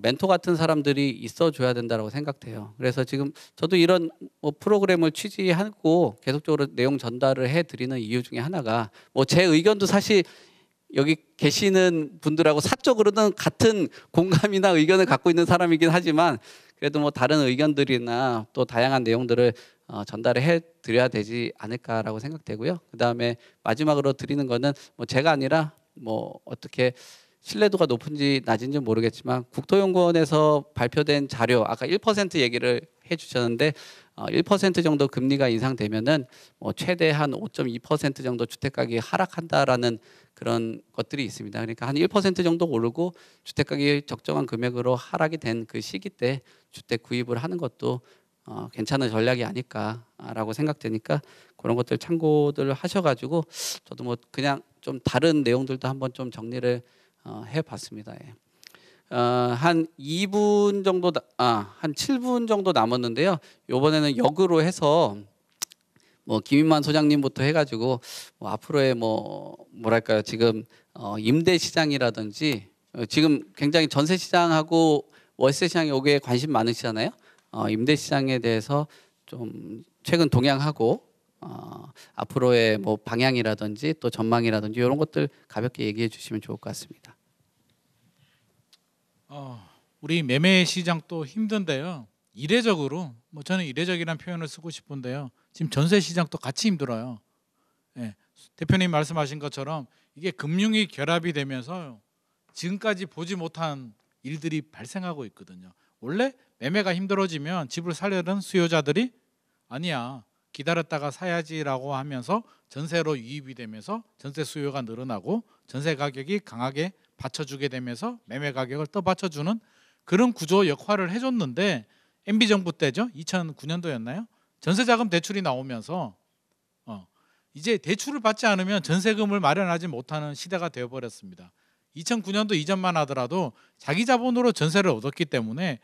멘토 같은 사람들이 있어줘야 된다고 생각돼요. 그래서 지금 저도 이런 뭐 프로그램을 취지하고 계속적으로 내용 전달을 해드리는 이유 중에 하나가 뭐 제 의견도 사실 여기 계시는 분들하고 사적으로는 같은 공감이나 의견을 갖고 있는 사람이긴 하지만 그래도 뭐 다른 의견들이나 또 다양한 내용들을 전달을 해드려야 되지 않을까라고 생각되고요. 그 다음에 마지막으로 드리는 거는 뭐 제가 아니라 뭐 어떻게 신뢰도가 높은지 낮은지 모르겠지만 국토연구원에서 발표된 자료 아까 1% 얘기를 해주셨는데 1% 정도 금리가 인상되면은 뭐 최대 한 5.2% 정도 주택 가격이 하락한다라는 그런 것들이 있습니다. 그러니까 한 1% 정도 오르고 주택 가격이 적정한 금액으로 하락이 된 그 시기 때 주택 구입을 하는 것도 괜찮은 전략이 아닐까라고 생각되니까 그런 것들 참고들 하셔가지고 저도 뭐 그냥 좀 다른 내용들도 한번 좀 정리를 해봤습니다. 예. 한 2분 정도, 한 7분 정도 남았는데요. 이번에는 역으로 해서 뭐 김인만 소장님부터 해가지고 뭐 앞으로의 뭐랄까요 지금 임대 시장이라든지 지금 굉장히 전세 시장하고 월세 시장에 오게 관심 많으시잖아요. 임대 시장에 대해서 좀 최근 동향하고 앞으로의 뭐 방향이라든지 또 전망이라든지 이런 것들 가볍게 얘기해 주시면 좋을 것 같습니다. 우리 매매 시장도 힘든데요. 이례적으로 뭐 저는 이례적이라는 표현을 쓰고 싶은데요. 지금 전세 시장도 같이 힘들어요. 예, 대표님 말씀하신 것처럼 이게 금융이 결합이 되면서 지금까지 보지 못한 일들이 발생하고 있거든요. 원래 매매가 힘들어지면 집을 사려는 수요자들이 아니야 기다렸다가 사야지라고 하면서 전세로 유입이 되면서 전세 수요가 늘어나고 전세 가격이 강하게 받쳐주게 되면서 매매 가격을 떠받쳐주는 그런 구조 역할을 해줬는데 MB 정부 때죠. 2009년도였나요? 전세자금 대출이 나오면서 이제 대출을 받지 않으면 전세금을 마련하지 못하는 시대가 되어버렸습니다. 2009년도 이전만 하더라도 자기 자본으로 전세를 얻었기 때문에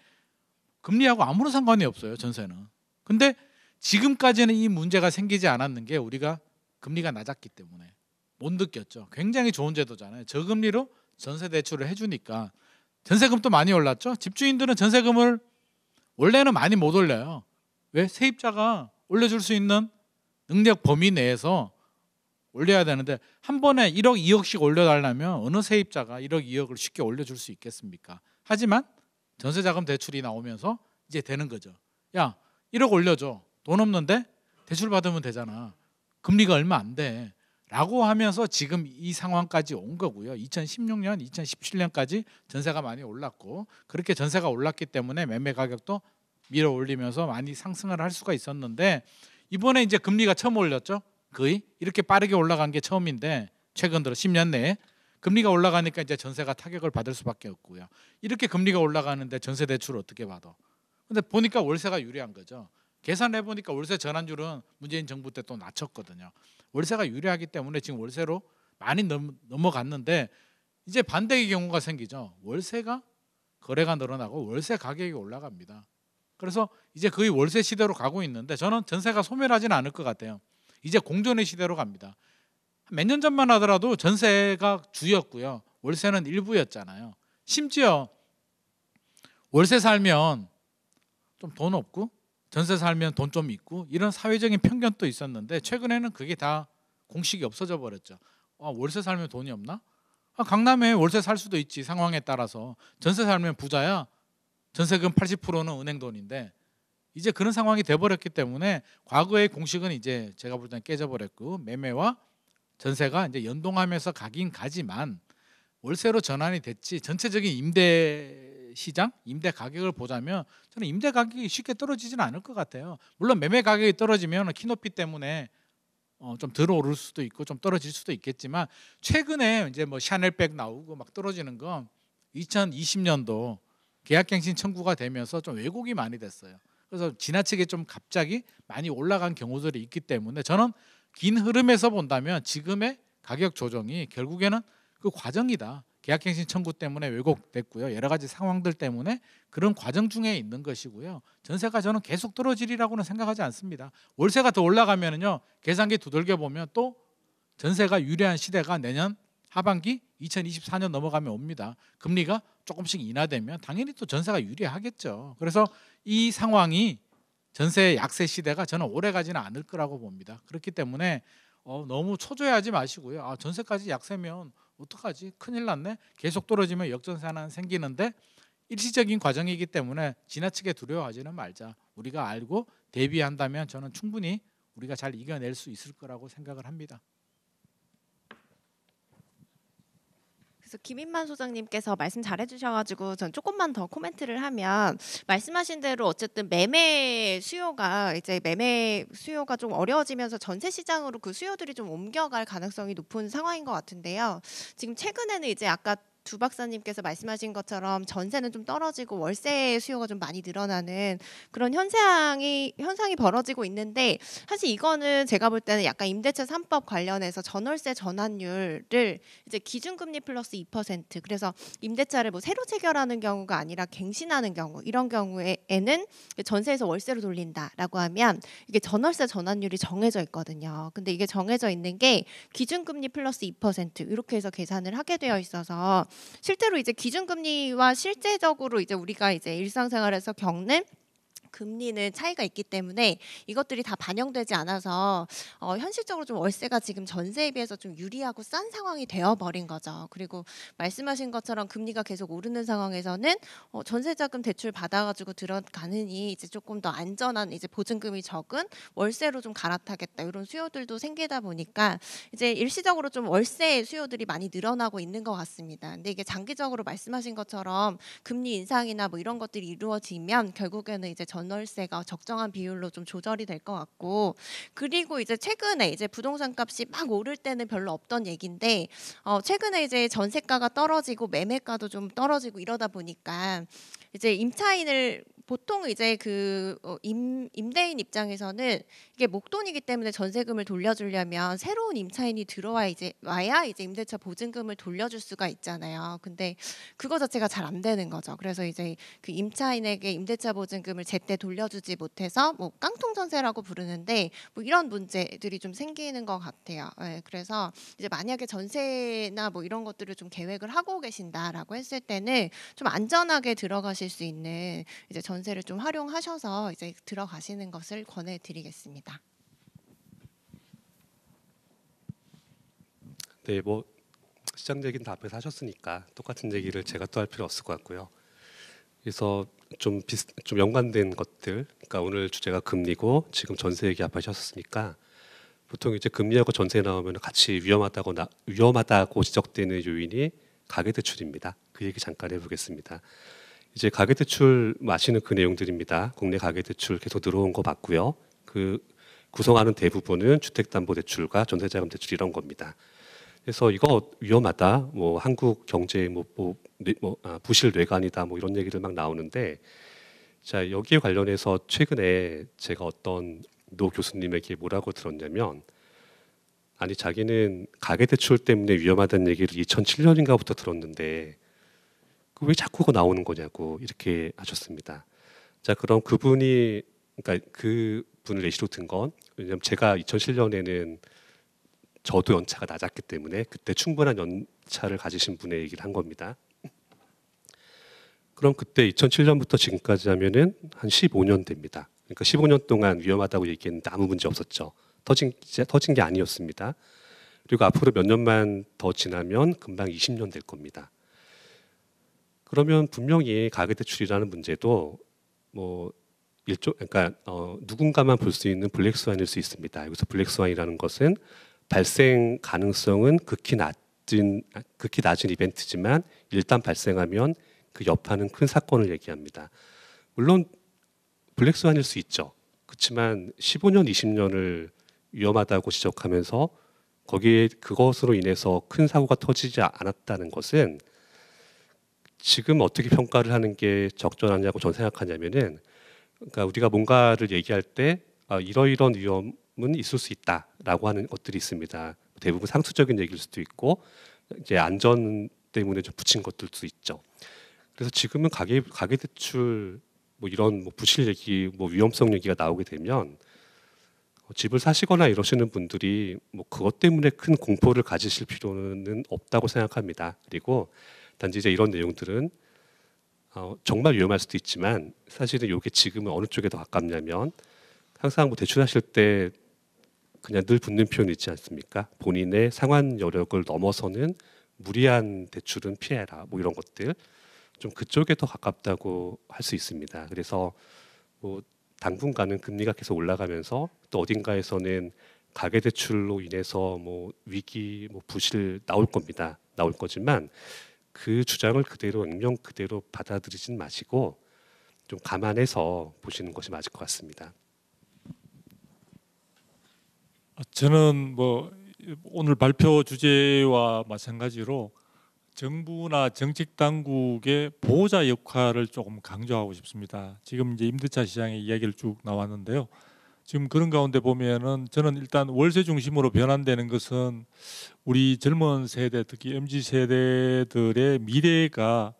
금리하고 아무런 상관이 없어요. 전세는. 근데 지금까지는 이 문제가 생기지 않았는 게 우리가 금리가 낮았기 때문에 못 느꼈죠. 굉장히 좋은 제도잖아요. 저금리로 전세 대출을 해주니까 전세금도 많이 올랐죠. 집주인들은 전세금을 원래는 많이 못 올려요. 왜? 세입자가 올려줄 수 있는 능력 범위 내에서 올려야 되는데 한 번에 1억, 2억씩 올려달라면 어느 세입자가 1억, 2억을 쉽게 올려줄 수 있겠습니까? 하지만 전세자금 대출이 나오면서 이제 되는 거죠. 야, 1억 올려줘. 돈 없는데 대출 받으면 되잖아. 금리가 얼마 안 돼. 라고 하면서 지금 이 상황까지 온 거고요. 2016년, 2017년까지 전세가 많이 올랐고 그렇게 전세가 올랐기 때문에 매매 가격도 밀어 올리면서 많이 상승을 할 수가 있었는데 이번에 이제 금리가 처음 올렸죠. 거의 이렇게 빠르게 올라간 게 처음인데 최근 들어 10년 내에 금리가 올라가니까 이제 전세가 타격을 받을 수밖에 없고요. 이렇게 금리가 올라가는데 전세 대출을 어떻게 받아? 근데 보니까 월세가 유리한 거죠. 계산해 보니까 월세 전환율은 문재인 정부 때 또 낮췄거든요. 월세가 유리하기 때문에 지금 월세로 많이 넘어갔는데 이제 반대의 경우가 생기죠. 월세가 거래가 늘어나고 월세 가격이 올라갑니다. 그래서 이제 거의 월세 시대로 가고 있는데 저는 전세가 소멸하지는 않을 것 같아요. 이제 공존의 시대로 갑니다. 몇 년 전만 하더라도 전세가 주였고요. 월세는 일부였잖아요. 심지어 월세 살면 좀 돈 없고 전세 살면 돈 좀 있고 이런 사회적인 편견도 있었는데 최근에는 그게 다 공식이 없어져 버렸죠. 월세 살면 돈이 없나? 강남에 월세 살 수도 있지 상황에 따라서. 전세 살면 부자야. 전세금 80%는 은행 돈인데 이제 그런 상황이 돼버렸기 때문에 과거의 공식은 이제 제가 볼 때는 깨져버렸고 매매와 전세가 이제 연동하면서 가긴 가지만 월세로 전환이 됐지 전체적인 임대 시장, 임대 가격을 보자면 저는 임대 가격이 쉽게 떨어지지는 않을 것 같아요. 물론 매매 가격이 떨어지면 키높이 때문에 좀 덜 오를 수도 있고 좀 떨어질 수도 있겠지만 최근에 이제 뭐 샤넬백 나오고 막 떨어지는 건 2020년도 계약갱신 청구가 되면서 좀 왜곡이 많이 됐어요. 그래서 지나치게 좀 갑자기 많이 올라간 경우들이 있기 때문에 저는 긴 흐름에서 본다면 지금의 가격 조정이 결국에는 그 과정이다. 계약갱신 청구 때문에 왜곡됐고요. 여러 가지 상황들 때문에 그런 과정 중에 있는 것이고요. 전세가 저는 계속 떨어지리라고는 생각하지 않습니다. 월세가 더 올라가면은요. 계산기 두들겨 보면 또 전세가 유리한 시대가 내년 하반기 2024년 넘어가면 옵니다. 금리가 조금씩 인하되면 당연히 또 전세가 유리하겠죠. 그래서 이 상황이 전세 약세 시대가 저는 오래 가지는 않을 거라고 봅니다. 그렇기 때문에 너무 초조해하지 마시고요. 아, 전세까지 약세면 어떡하지? 큰일 났네. 계속 떨어지면 역전세 하나 생기는데 일시적인 과정이기 때문에 지나치게 두려워하지는 말자. 우리가 알고 대비한다면 저는 충분히 우리가 잘 이겨낼 수 있을 거라고 생각을 합니다. 그래서 김인만 소장님께서 말씀 잘해주셔가지고 전 조금만 더 코멘트를 하면 말씀하신 대로 어쨌든 매매 수요가 좀 어려워지면서 전세 시장으로 그 수요들이 좀 옮겨갈 가능성이 높은 상황인 것 같은데요. 지금 최근에는 이제 아까 두 박사님께서 말씀하신 것처럼 전세는 좀 떨어지고 월세 수요가 좀 많이 늘어나는 그런 현상이 벌어지고 있는데 사실 이거는 제가 볼 때는 약간 임대차 3법 관련해서 전월세 전환율을 이제 기준금리 플러스 2% 그래서 임대차를 뭐 새로 체결하는 경우가 아니라 갱신하는 경우 이런 경우에는 전세에서 월세로 돌린다라고 하면 이게 전월세 전환율이 정해져 있거든요. 근데 이게 정해져 있는 게 기준금리 플러스 2% 이렇게 해서 계산을 하게 되어 있어서 실제로 이제 기준금리와 실제적으로 이제 우리가 이제 일상생활에서 겪는 금리는 차이가 있기 때문에 이것들이 다 반영되지 않아서 현실적으로 좀 월세가 지금 전세에 비해서 좀 유리하고 싼 상황이 되어버린 거죠. 그리고 말씀하신 것처럼 금리가 계속 오르는 상황에서는 전세자금 대출 받아가지고 들어가느니 이제 조금 더 안전한 이제 보증금이 적은 월세로 좀 갈아타겠다 이런 수요들도 생기다 보니까 이제 일시적으로 좀 월세 수요들이 많이 늘어나고 있는 것 같습니다. 근데 이게 장기적으로 말씀하신 것처럼 금리 인상이나 뭐 이런 것들이 이루어지면 결국에는 이제 전월세가 적정한 비율로 좀 조절이 될 것 같고 그리고 이제 최근에 이제 부동산 값이 막 오를 때는 별로 없던 얘기인데 최근에 이제 전세가가 떨어지고 매매가도 좀 떨어지고 이러다 보니까 이제 임차인을 보통 이제 임대인 입장에서는 이게 목돈이기 때문에 전세금을 돌려주려면 새로운 임차인이 와야 이제 임대차 보증금을 돌려줄 수가 있잖아요. 근데 그거 자체가 잘 안 되는 거죠. 그래서 이제 그 임차인에게 임대차 보증금을 제때 돌려주지 못해서 뭐 깡통 전세라고 부르는데 뭐 이런 문제들이 좀 생기는 것 같아요. 네, 그래서 이제 만약에 전세나 뭐 이런 것들을 좀 계획을 하고 계신다라고 했을 때는 좀 안전하게 들어가실 수 있는 이제 전세를 좀 활용하셔서 이제 들어가시는 것을 권해드리겠습니다. 네, 뭐 시장 얘기는 다 앞에서 하셨으니까 똑같은 얘기를 제가 또 할 필요 없을 것 같고요. 그래서 좀 연관된 것들, 그러니까 오늘 주제가 금리고 지금 전세 얘기 앞에 하셨으니까 보통 이제 금리하고 전세 나오면 같이 위험하다고 지적되는 요인이 가계대출입니다. 그 얘기 잠깐 해보겠습니다. 이제 가계대출 아시는 그 내용들입니다. 국내 가계대출 계속 늘어온 거 맞고요. 그 구성하는 대부분은 주택담보대출과 전세자금대출 이런 겁니다. 그래서 이거 위험하다, 뭐 한국 경제 부실 뇌관이다, 뭐 이런 얘기들 막 나오는데, 자 여기에 관련해서 최근에 제가 어떤 노 교수님에게 뭐라고 들었냐면, 아니 자기는 가계대출 때문에 위험하다는 얘기를 2007년인가부터 들었는데 왜 자꾸 그거 나오는 거냐고 이렇게 하셨습니다. 자 그럼 그러니까 그 분을 예시로 든 건, 왜냐면 제가 2007년에는 저도 연차가 낮았기 때문에 그때 충분한 연차를 가지신 분의 얘기를 한 겁니다. 그럼 그때 2007년부터 지금까지 하면은 한 15년 됩니다. 그러니까 15년 동안 위험하다고 얘기했는데 아무 문제 없었죠. 터진 게 아니었습니다. 그리고 앞으로 몇 년만 더 지나면 금방 20년 될 겁니다. 그러면 분명히 가계대출이라는 문제도 그러니까 누군가만 볼 수 있는 블랙스완일 수 있습니다. 여기서 블랙스완이라는 것은 발생 가능성은 극히 낮은 이벤트지만 일단 발생하면 그 여파는 큰 사건을 얘기합니다. 물론 블랙스완일 수 있죠. 그렇지만 15년, 20년을 위험하다고 지적하면서 거기에 그것으로 인해서 큰 사고가 터지지 않았다는 것은 지금 어떻게 평가를 하는 게 적절하냐고 저는 생각하냐면은, 그러니까 우리가 뭔가를 얘기할 때 이러이런 위험은 있을 수 있다라고 하는 것들이 있습니다. 대부분 상투적인 얘기일 수도 있고 이제 안전 때문에 좀 붙인 것들도 있죠. 그래서 지금은 가계대출 뭐 이런 뭐 부실 얘기, 뭐 위험성 얘기가 나오게 되면 집을 사시거나 이러시는 분들이 뭐 그것 때문에 큰 공포를 가지실 필요는 없다고 생각합니다. 그리고 단지 이제 이런 내용들은 정말 위험할 수도 있지만 사실은 이게 지금은 어느 쪽에 더 가깝냐면 항상 뭐 대출하실 때 그냥 늘 붙는 표현 있지 않습니까? 본인의 상환 여력을 넘어서는 무리한 대출은 피해라. 뭐 이런 것들 좀 그쪽에 더 가깝다고 할 수 있습니다. 그래서 뭐 당분간은 금리가 계속 올라가면서 또 어딘가에서는 가계대출로 인해서 뭐 위기, 뭐 부실 나올 겁니다. 나올 거지만 그 주장을 그대로 액면 그대로 받아들이진 마시고 좀 감안해서 보시는 것이 맞을 것 같습니다. 저는 뭐 오늘 발표 주제와 마찬가지로 정부나 정책 당국의 보호자 역할을 조금 강조하고 싶습니다. 지금 이제 임대차 시장의 이야기를 쭉 나왔는데요. 지금 그런 가운데 보면은 저는 일단 월세 중심으로 변환되는 것은 우리 젊은 세대, 특히 MZ 세대들의 미래가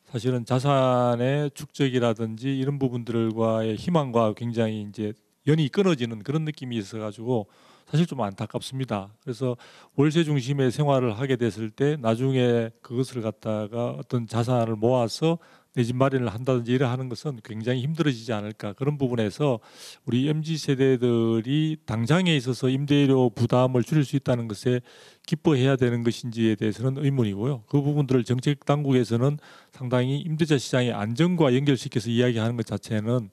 사실은 자산의 축적이라든지 이런 부분들과의 희망과 굉장히 이제 연이 끊어지는 그런 느낌이 있어가지고 사실 좀 안타깝습니다. 그래서 월세 중심의 생활을 하게 됐을 때 나중에 그것을 갖다가 어떤 자산을 모아서 내 집 마련을 한다든지 이래 하는 것은 굉장히 힘들어지지 않을까. 그런 부분에서 우리 MZ 세대들이 당장에 있어서 임대료 부담을 줄일 수 있다는 것에 기뻐해야 되는 것인지에 대해서는 의문이고요. 그 부분들을 정책 당국에서는 상당히 임대차 시장의 안정과 연결시켜서 이야기하는 것 자체는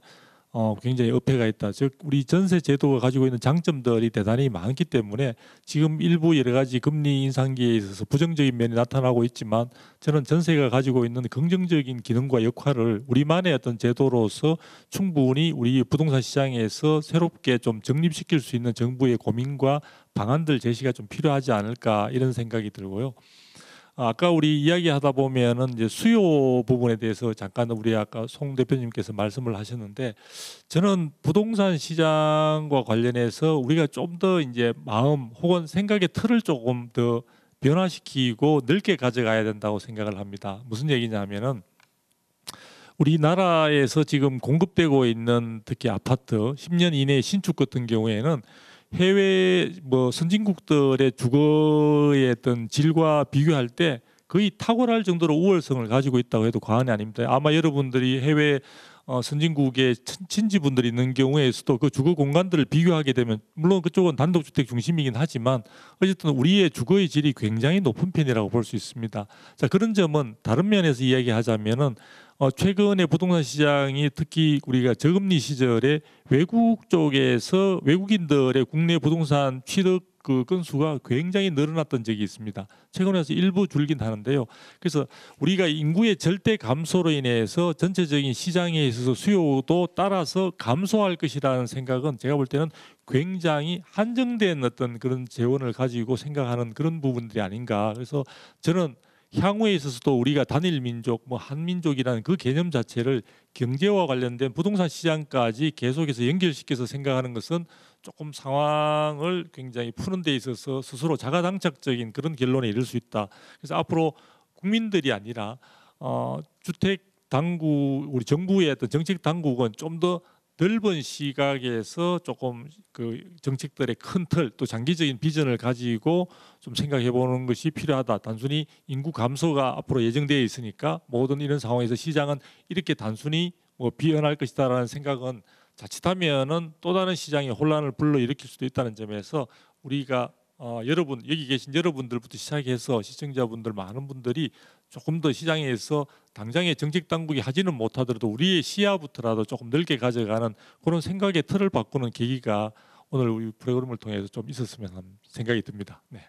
굉장히 어폐가 있다. 즉 우리 전세 제도가 가지고 있는 장점들이 대단히 많기 때문에 지금 일부 여러 가지 금리 인상기에 있어서 부정적인 면이 나타나고 있지만 저는 전세가 가지고 있는 긍정적인 기능과 역할을 우리만의 어떤 제도로서 충분히 우리 부동산 시장에서 새롭게 좀 정립시킬 수 있는 정부의 고민과 방안들 제시가 좀 필요하지 않을까 이런 생각이 들고요. 아까 우리 이야기하다 보면은 이제 수요 부분에 대해서 잠깐 우리 아까 송 대표님께서 말씀을 하셨는데 저는 부동산 시장과 관련해서 우리가 좀 더 이제 마음 혹은 생각의 틀을 조금 더 변화시키고 넓게 가져가야 된다고 생각을 합니다. 무슨 얘기냐면은 우리나라에서 지금 공급되고 있는 특히 아파트 10년 이내 신축 같은 경우에는 해외 뭐 선진국들의 주거의 어떤 질과 비교할 때 거의 탁월할 정도로 우월성을 가지고 있다고 해도 과언이 아닙니다. 아마 여러분들이 해외 선진국의 친지분들이 있는 경우에서도 그 주거 공간들을 비교하게 되면 물론 그쪽은 단독주택 중심이긴 하지만 어쨌든 우리의 주거의 질이 굉장히 높은 편이라고 볼 수 있습니다. 자, 그런 점은 다른 면에서 이야기하자면은 최근에 부동산 시장이 특히 우리가 저금리 시절에 외국 쪽에서 외국인들의 국내 부동산 취득 그 건수가 굉장히 늘어났던 적이 있습니다. 최근에 와서 일부 줄긴 하는데요. 그래서 우리가 인구의 절대 감소로 인해서 전체적인 시장에 있어서 수요도 따라서 감소할 것이라는 생각은 제가 볼 때는 굉장히 한정된 어떤 그런 재원을 가지고 생각하는 그런 부분들이 아닌가. 그래서 저는 향후에 있어서도 우리가 단일 민족, 뭐 한민족이라는 그 개념 자체를 경제와 관련된 부동산 시장까지 계속해서 연결시켜서 생각하는 것은 조금 상황을 굉장히 푸는 데 있어서 스스로 자가당착적인 그런 결론에 이를 수 있다. 그래서 앞으로 국민들이 아니라 주택 당국, 우리 정부의 어떤 정책 당국은 좀 더 넓은 시각에서 조금 그 정책들의 큰 틀 또 장기적인 비전을 가지고 좀 생각해 보는 것이 필요하다. 단순히 인구 감소가 앞으로 예정되어 있으니까 모든 이런 상황에서 시장은 이렇게 단순히 뭐 비현할 것이다라는 생각은 자칫하면은 또 다른 시장의 혼란을 불러일으킬 수도 있다는 점에서 우리가 여러분 여기 계신 여러분들부터 시작해서 시청자분들 많은 분들이 조금 더 시장에서 당장의 정책 당국이 하지는 못하더라도 우리의 시야부터라도 조금 넓게 가져가는 그런 생각의 틀을 바꾸는 계기가 오늘 우리 프로그램을 통해서 좀 있었으면 하는 생각이 듭니다. 네.